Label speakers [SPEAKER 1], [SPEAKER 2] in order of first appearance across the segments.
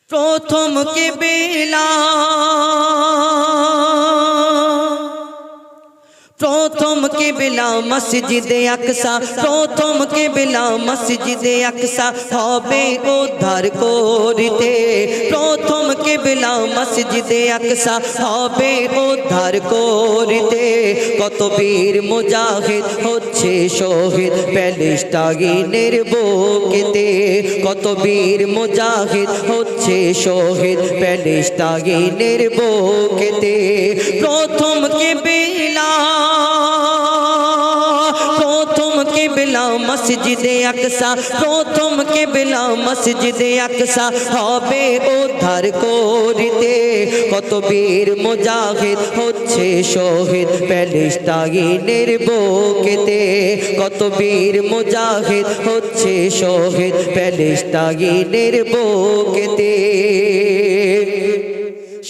[SPEAKER 1] প্রথম কিবলা প্রথম কিবলা মসজিদে আকসা প্রথম কিবলা মসজিদে আকসা হবে উদ্ধার করিতে প্রথম কিবলা মসজিদে আকসা হবে উদ্ধার করিতে কত বীর মুজাহিদ হচ্ছে শহীদ প্যালেস্টাইনের বুকেতে কত বীর মুজাহিদ হচ্ছে শহীদ প্যালেস্টাইনের বুকেতে প্রথম কিবলা প্রথম কিবলা মসজিদে আকসা প্রথম কিবলা মসজিদে আকসা হবে উদ্ধার করিতে কত বীর মুজাহিদ হচ্ছে শহীদ প্যালেস্টাইনের বুকেতে কত বীর মুজাহিদ হচ্ছে শহীদ প্যালেস্টাইনের বুকেতে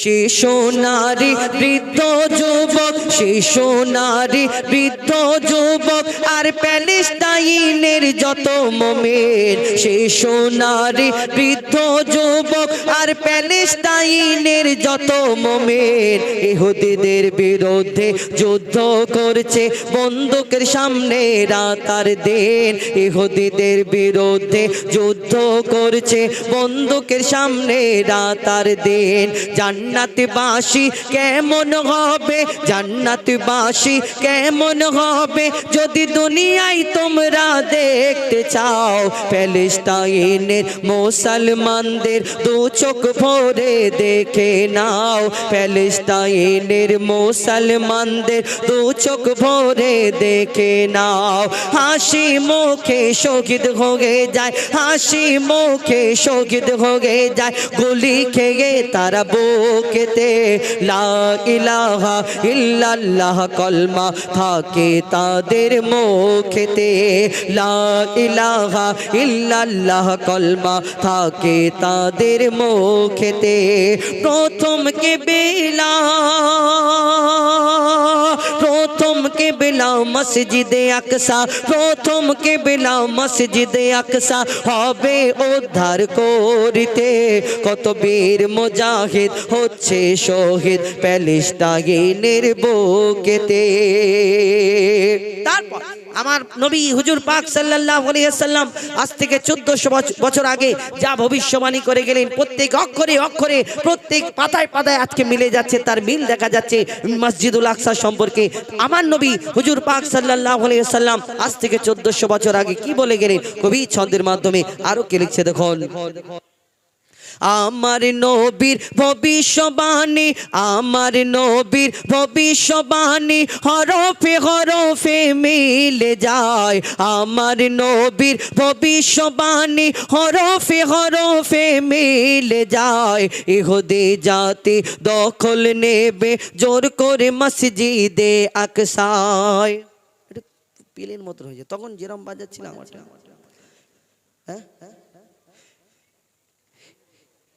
[SPEAKER 1] শিশু নারী বৃদ্ধ যুবক শিশু নারী বৃদ্ধ যুবক আর প্যালেস্টাইনের যত মুমিন শিশু নারী বৃদ্ধ যুবক আর প্যালেস্টাইনের যত মুমিন ইহুদিদের বিরুদ্ধে যুদ্ধ করছে বন্দুকের সামনে রাত আর দিন ইহুদিদের বিরুদ্ধে যুদ্ধ করছে বন্দুকের সামনে রাত আর দিন জান্নাতবাসী কেমন হবে জান্নাতবাসী কেমন হবে যদি দুনিয়ায় তোমরা দেখতে চাও প্যালেস্টাইনের মুসলমানদের দু চোখ ভরে দেখে নাও প্যালেস্টাইনের মুসলমানদের দু চোখ ভরে দেখে নাও হাসি মুখে শহীদ হয়ে যায় হাসি মুখে শহীদ হয়ে যায় গুলি খেয়ে তারা বুকেতে লা ইলাহা ইল্লাল্লাহ কলমা থাকে তাদের মুখেতে লা ইলাহা ইল্লাল্লাহ কলমা থাকে তাদের মুখেতে প্রথম কিবলা প্রথম কিবলা মসজিদে আকসা প্রথম কিবলা মসজিদে আকসা হবে উদ্ধার করিতে কত বীর মুজাহিদ হচ্ছে শহীদ প্যালেস্টাইনের বুকেতে তারপর আমার নবী হুজুর পাক সাল্লাল্লাহু আলাইহি ওয়াসাল্লাম আজ থেকে 1400 বছর আগে যা ভবিষ্যবাণী করে গেলেন প্রত্যেক অক্ষরে অক্ষরে প্রত্যেক পাতায় পাতায় আজকে মিলে যাচ্ছে তার মিল দেখা যাচ্ছে মসজিদুল আকসা সম্পর্কে আমার নবী হুজুর পাক সাল্লাল্লাহু আলাইহি ওয়াসাল্লাম আজ থেকে 1400 বছর আগে কি বলে গেলেন কবি ছন্দের মাধ্যমে আরো কি লিখছে দেখুন আমার নবীর ভবিষ্যবাণী আমার নবীর ভবিষ্যবাণী হরফে হরফে মিলে যায় আমার নবীর ভবিষ্যবাণী হরফে হরফে মিলে যায় ইহুদি জাতি দখল নেবে জোর করে মসজিদে আকসায় এটা পিলের মতো হয়েছে তখন যেরকম বাজাচ্ছিলাম হ্যাঁ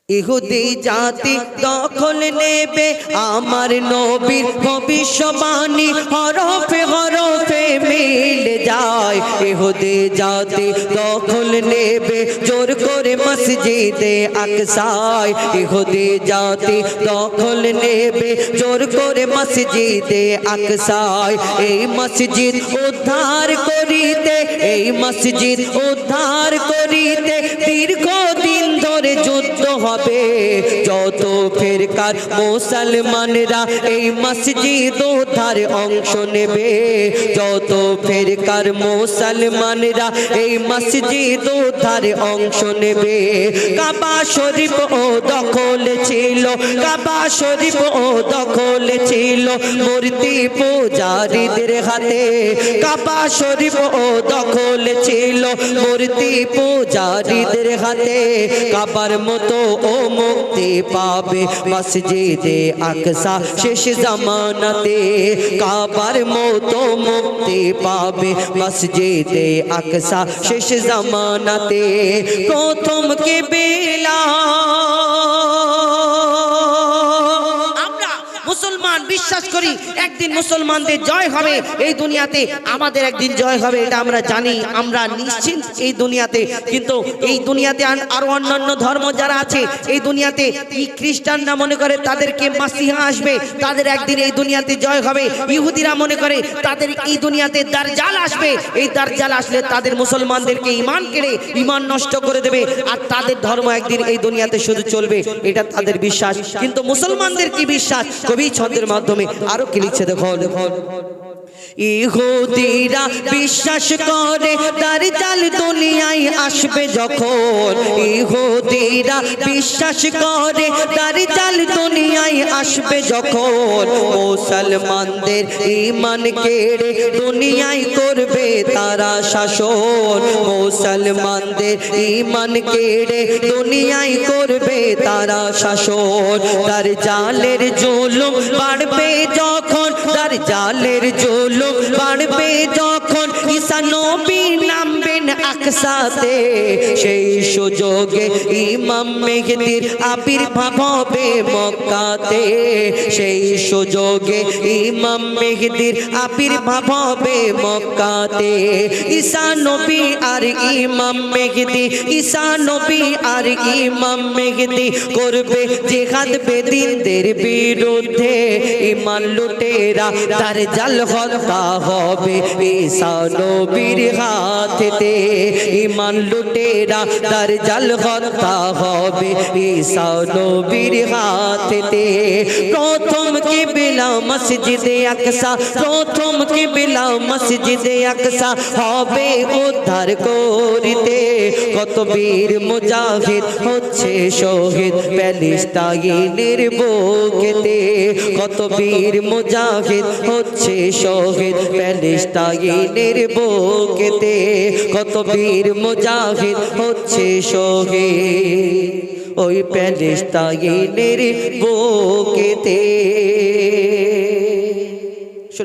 [SPEAKER 1] ইহুদি জাতি দখল নেবে আমার নবীর ভবিষ্যবাণী হরফে হরফে মিলে যায় ইহুদি জাতি দখল নেবে জোর করে মসজিদে আকসায় ইহুদি জাতি দখল নেবে জোর করে মসজিদে আকসায় এই মসজিদ উদ্ধার করিতে এই মসজিদ উদ্ধার করিতে দীর্ঘদিন ধরে যুদ্ধ হবে যত ফিরকার মুসলমানরা এই মসজিদ উদ্ধারে অংশ নেবে যত ফিরকার মুসলমানরা এই মসজিদ উদ্ধারে অংশ নেবে কাবা শরীফ ও দখল ছিল কাবা শরীফ ও দখল ছিল মূর্তি পূজারীদের হাতে কাবা শরীফ ও দখল ছিল মূর্তি পূজারীদের হাতে কাবার মতো ও মুক্তি পাবে মসজিদে আকসা শেষ জামানাতে কাবার মতো মুক্তি পাবে মসজিদে আকসা শেষ জামানাতে প্রথম কিবলা মুসলমান বিশ্বাস করি একদিন মুসলমানদের জয় হবে এই দুনিয়াতে, আমাদের একদিন জয় হবে, এটা আমরা জানি, আমরা নিশ্চিন্ত এই দুনিয়াতে। কিন্তু এই দুনিয়াতে আরো অন্যান্য ধর্ম যারা আছে এই দুনিয়াতে, খ্রিস্টানরা মনে করে তাদেরকে মাসিহা আসবে, তাদের একদিন এই দুনিয়াতে জয় হবে। ইহুদিরা মনে করে তাদের এই দুনিয়াতে দাজ্জাল আসবে, এই দাজ্জাল আসলে তাদের মুসলমানদেরকে ঈমান কেড়ে ঈমান নষ্ট করে দেবে, আর তাদের ধর্ম একদিন এই দুনিয়াতে শুধু চলবে, এটা তাদের বিশ্বাস। কিন্তু মুসলমানদের কি বিশ্বাস? কবি ছন্দের মাধ্যমে আরো কি লিখছে দেখো। ইহুদিরা বিশ্বাস করে দাজ্জাল দুনিয়ায় আসবে যখন, ইহুদিরা বিশ্বাস করে দাজ্জাল দুনিয়ায় আসবে যখন, মুসলমানদের ঈমান কেড়ে দুনিয়ায় করবে তারা শাসন, মুসলমানদের ঈমান কেড়ে দুনিয়ায় করবে তারা শাসন। দাজ্জালের জুলুম বাড়বে যখন, দাজ্জালের জুলুম বাড়বে যখন, ঈসা নবী নামবেন আকসাতে, সেই সুযোগে ইমাম মেহেদীর আবির্ভাব হবে মক্কাতে, সেই সুযোগে ইমাম মেহেদীর আবির্ভাব হবে মক্কাতে। ঈসা নবী আর ইমাম মেহেদী, ঈসা নবী আর ইমাম মেহেদী করবে জিহাদ বেদিনদের বিরুদ্ধে, ঈমান লুটেরা দাজ্জাল হত্যা হবে ঈসা নবীর হাতেতে, ঈমান লুটেরা দাজ্জাল হত্যা হবে ঈসা নবীর হাতেতে। প্রথম কিবলা মসজিদে আকসা, প্রথম কিবলা মসজিদে আকসা হবে উদ্ধার করিতে, কত বীর মুজাহিদ হচ্ছে শহীদ প্যালেস্টাইনের বুকেতে, কত বীর মুজাহিদ হচ্ছে শহীদ প্যালেস্টাইনের বুকেতে, কত বীর মুজাহিদ হচ্ছে শহীদ ওই প্যালেস্টাইনের বুকেতে।